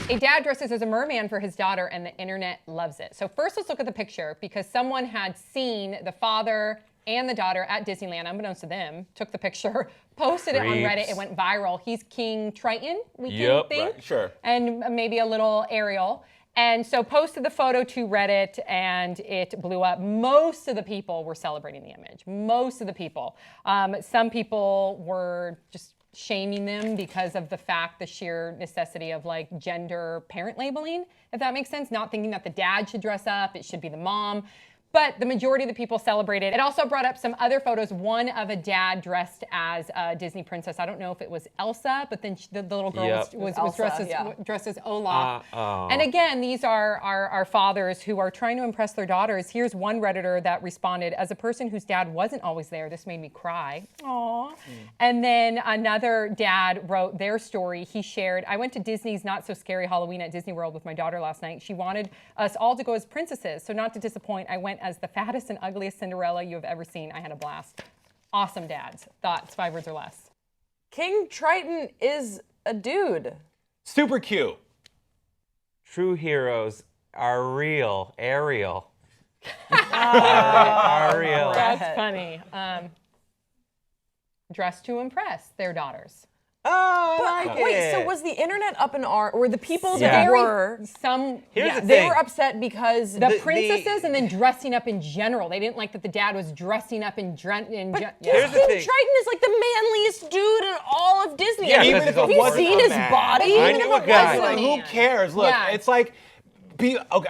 A dad dresses as a merman for his daughter and the internet loves it. So first let's look at the picture because someone had seen the father and the daughter at Disneyland, unbeknownst to them, took the picture, posted it on Reddit, it went viral. He's King Triton, we can think. Right, sure. And maybe a little Ariel. And so posted the photo to Reddit and it blew up. Most of the people were celebrating the image. Most of the people. Some people were just shaming them because of the sheer necessity of like gender parent labeling, if that makes sense. Not thinking that the dad should dress up, it should be the mom. But the majority of the people celebrated. It also brought up some other photos. One of a dad dressed as a Disney princess. I don't know if it was Elsa, but then the little girl was dressed as Olaf. And again, these are our fathers who are trying to impress their daughters. Here's one Redditor that responded, as a person whose dad wasn't always there, this made me cry. Aww. And then another dad wrote their story. He shared, I went to Disney's Not So Scary Halloween at Disney World with my daughter last night. She wanted us all to go as princesses. So not to disappoint, I went as the fattest and ugliest Cinderella you have ever seen. I had a blast. Awesome dads. Thoughts, 5 words or less. King Triton is a dude. Super cute. True heroes are real. Ariel. Ariel. That's funny. Dressed to impress their daughters. Wait, so was the internet up in arms, or the people Yeah. that were, Here's the they thing. were upset because The princesses and then dressing up in general. They didn't like that the dad was dressing up in Here's King the thing. Triton is like the manliest dude in all of Disney. Yeah, Even because if he's it have you wasn't seen a his man. body? I Even knew if a it guy. wasn't Like, a who man. cares? Look, Yeah. it's like,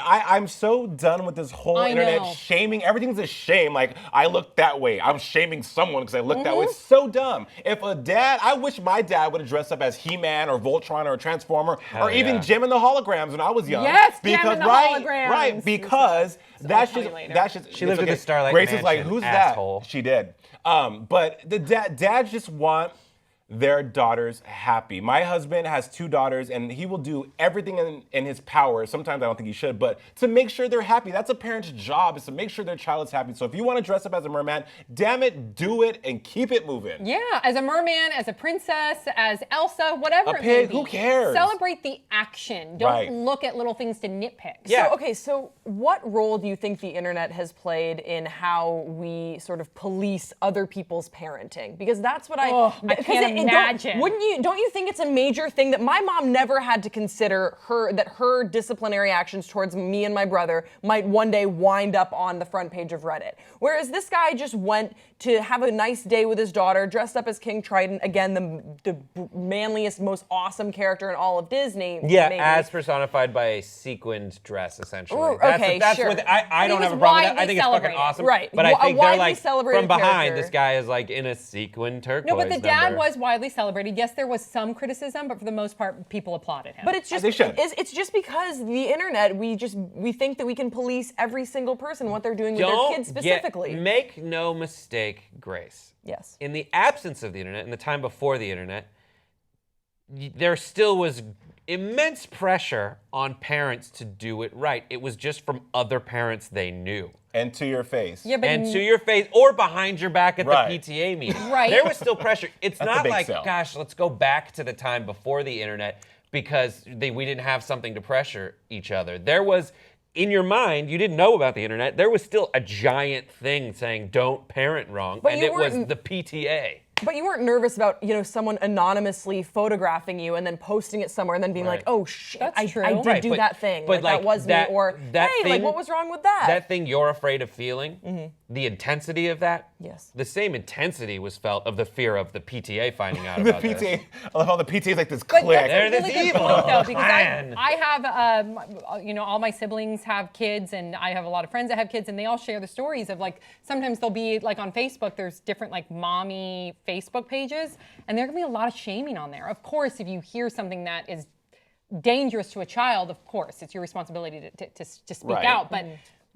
I'm so done with this whole I internet know. shaming. Everything's a shame. Like, I look that way. I'm shaming someone because I look that way. It's so dumb. If a dad, I wish my dad would have dressed up as He-Man or Voltron or a Transformer or even yeah. Jim and the Holograms when I was young. Yes, Jim and the Holograms. Right, because that's tell just, you later. that's just. She lived it's in the Starlight Grace is like, Mansion, who's asshole. that? She did. But the dads just want their daughters happy. My husband has 2 daughters, and he will do everything in his power. Sometimes I don't think he should, but to make sure they're happy. That's a parent's job, is to make sure their child is happy. So if you want to dress up as a merman, damn it, do it and keep it moving. Yeah, as a merman, as a princess, as Elsa, whatever A it may pig, be. who cares? Celebrate the action. Don't Right. look at little things to nitpick. Yeah. So what role do you think the internet has played in how we sort of police other people's parenting? Because that's what I can't imagine. Don't you think it's a major thing that my mom never had to consider her disciplinary actions towards me and my brother might one day wind up on the front page of Reddit? Whereas this guy just went to have a nice day with his daughter, dressed up as King Triton, again, the manliest, most awesome character in all of Disney. Yeah, maybe. as personified by a sequined dress, essentially. Ooh, That's okay, that's sure. what I don't he have a was problem with that. I widely think it's fucking celebrated. awesome. Right. But I A think they're widely like, celebrated from behind, character. this guy is like in a sequin turquoise No, but the dad number. was widely celebrated. Yes, there was some criticism, but for the most part, people applauded him. But it's just they should. it's just because the internet, we think that we can police every single person, what they're doing with their kids specifically. Make no mistake, Grace. Yes. In the absence of the internet, in the time before the internet, there still was immense pressure on parents to do it right. It was just from other parents they knew. And to your face. yeah, but And to your face or behind your back at Right. the PTA meeting. Right. There was still pressure. It's At the not bake like, sale. gosh, let's go back to the time before the internet because we didn't have something to pressure each other. There was, in your mind, you didn't know about the internet. There was still a giant thing saying don't parent wrong, But and you it was weren't- the PTA. But you weren't nervous about, someone anonymously photographing you and then posting it somewhere and then being Right. like, oh shit, That's I true. did do that thing. But that was me. Or, that hey, thing, what was wrong with that? That thing you're afraid of feeling, the intensity of that, Yes. the same intensity was felt of the fear of the PTA finding out The about PTA, this. I love how the PTA is like this But clique. that's They're a this really good evil point, though, because clan. I have, all my siblings have kids, and I have a lot of friends that have kids, and they all share the stories of like sometimes they'll be like on Facebook. There's different like mommy Facebook pages, and there can be a lot of shaming on there. Of course, if you hear something that is dangerous to a child, of course, it's your responsibility to speak Right. out, but.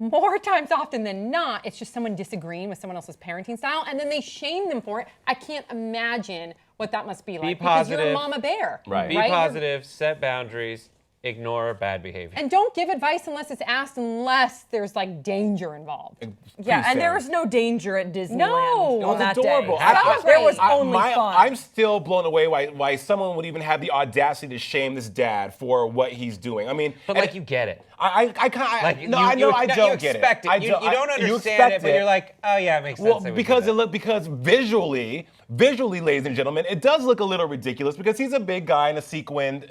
More times often than not, it's just someone disagreeing with someone else's parenting style, and then they shame them for it. I can't imagine what that must be like because you're a positive. mama bear. Right. Be You're- positive, set boundaries, ignore bad behavior. And don't give advice unless it's asked, unless there's like danger involved. Yeah, and there was no danger at Disneyland No. on It's that adorable. day. Celebrate. There was only fun. I'm still blown away why someone would even have the audacity to shame this dad for what he's doing. I mean, But like, you get it. I kind of Like, no, I know I don't get it. You expect it. You don't understand it, but you're like, oh yeah, it makes sense. Well, they would because do that. because visually, ladies and gentlemen, it does look a little ridiculous because he's a big guy in a sequined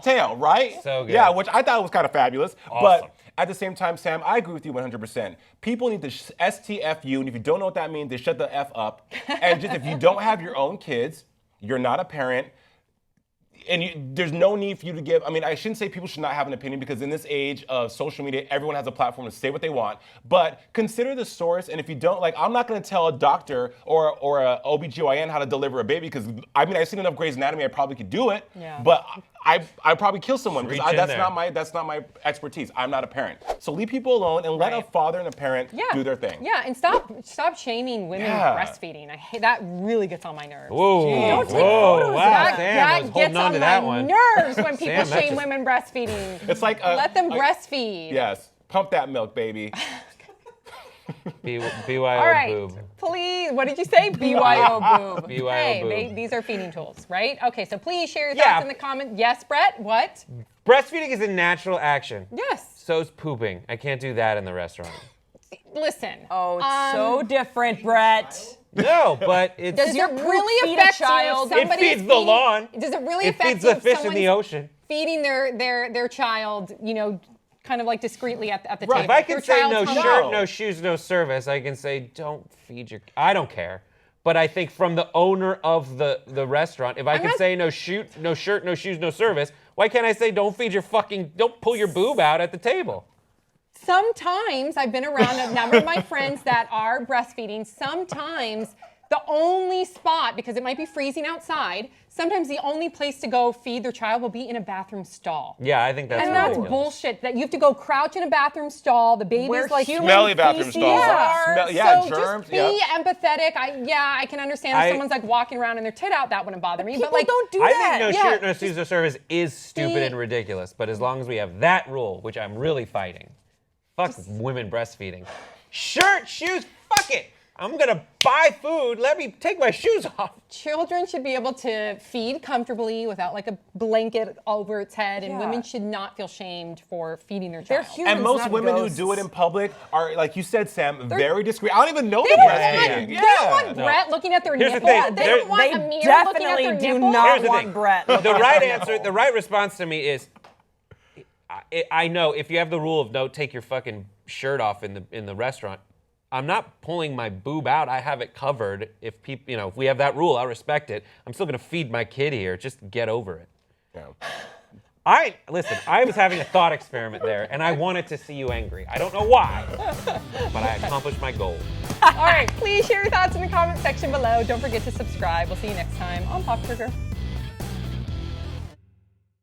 tail, right? So good. Yeah, which I thought was kind of fabulous. Awesome. But at the same time, Sam, I agree with you 100%. People need to STFU, and if you don't know what that means, they shut the F up. And just if you don't have your own kids, you're not a parent. And there's no need for you to give. I mean, I shouldn't say people should not have an opinion because in this age of social media, everyone has a platform to say what they want. But consider the source. And if you don't, like, I'm not going to tell a doctor or a OBGYN how to deliver a baby because, I mean, I've seen enough Grey's Anatomy, I probably could do it. Yeah. But I'd probably kill someone because Reach in that's there. not my expertise. I'm not a parent. So leave people alone and let a father and a parent do their thing. Yeah, and stop shaming women breastfeeding. I hate that. Really gets on my nerves. Whoa, Don't take whoa, photos of wow, That, Sam that was gets holding on on to that my one. nerves when people Sam, that shame just- women breastfeeding. It's like Let them breastfeed. Yes, pump that milk, baby. BYO All right, boob. please. What did you say? BYO boob. BYO hey, boob. these are feeding tools, right? Okay, so please share your Yeah. thoughts in the comments. Yes, Brett. What? Breastfeeding is a natural action. Yes. So's pooping. I can't do that in the restaurant. Listen. Oh, it's so different, Brett. No, but it's. Does it your poop really feed a affect child? you if It somebody feeds is the feeding- lawn. Does it really It affect feeds you the if fish in someone's the ocean. feeding their child, you know, kind of like discreetly at the Right. table? If I can Their say child's no hungry. shirt, no shoes, no service, I can say don't feed your. I don't care. But I think from the owner of the restaurant, if I can not- say no shirt, no shoes, no service, why can't I say don't pull your boob out at the table? Sometimes I've been around a number of my friends that are breastfeeding. Sometimes the only spot, because it might be freezing outside, sometimes the only place to go feed their child will be in a bathroom stall. Yeah, I think that's And that's ridiculous. bullshit. That you have to go crouch in a bathroom stall. The baby's Where like human Smelly bathroom feces stalls. are. Yeah, so germs. just be Yeah. empathetic. I can understand if I- someone's like walking around and their tit out, that wouldn't bother me. People But like, don't do I that. think no Yeah, shirt, no shoes, no service is stupid be- and ridiculous. But as long as we have that rule, which I'm really fighting, fuck women breastfeeding. Shirt, shoes, fuck it. I'm gonna buy food. Let me take my shoes off. children should be able to feed comfortably without like a blanket over its head, and Yeah. women should not feel shamed for feeding their They're child. humans, And most not women ghosts. who do it in public are, like you said, Sam, very discreet. I don't even know They the don't breastfeeding. want, they don't want No. Brett looking at their Here's the nipple. thing, They they're- don't want They Amir looking at definitely their do nipple. not Here's the want thing. Brett. The right answer, the right response to me is, I know if you have the rule of no, take your fucking shirt off in the restaurant. I'm not pulling my boob out. I have it covered. If people, if we have that rule, I respect it. I'm still gonna feed my kid here. Just get over it. Yeah. Listen, I was having a thought experiment there, and I wanted to see you angry. I don't know why, but I accomplished my goal. All right, please share your thoughts in the comment section below. Don't forget to subscribe. We'll see you next time on Pop Trigger.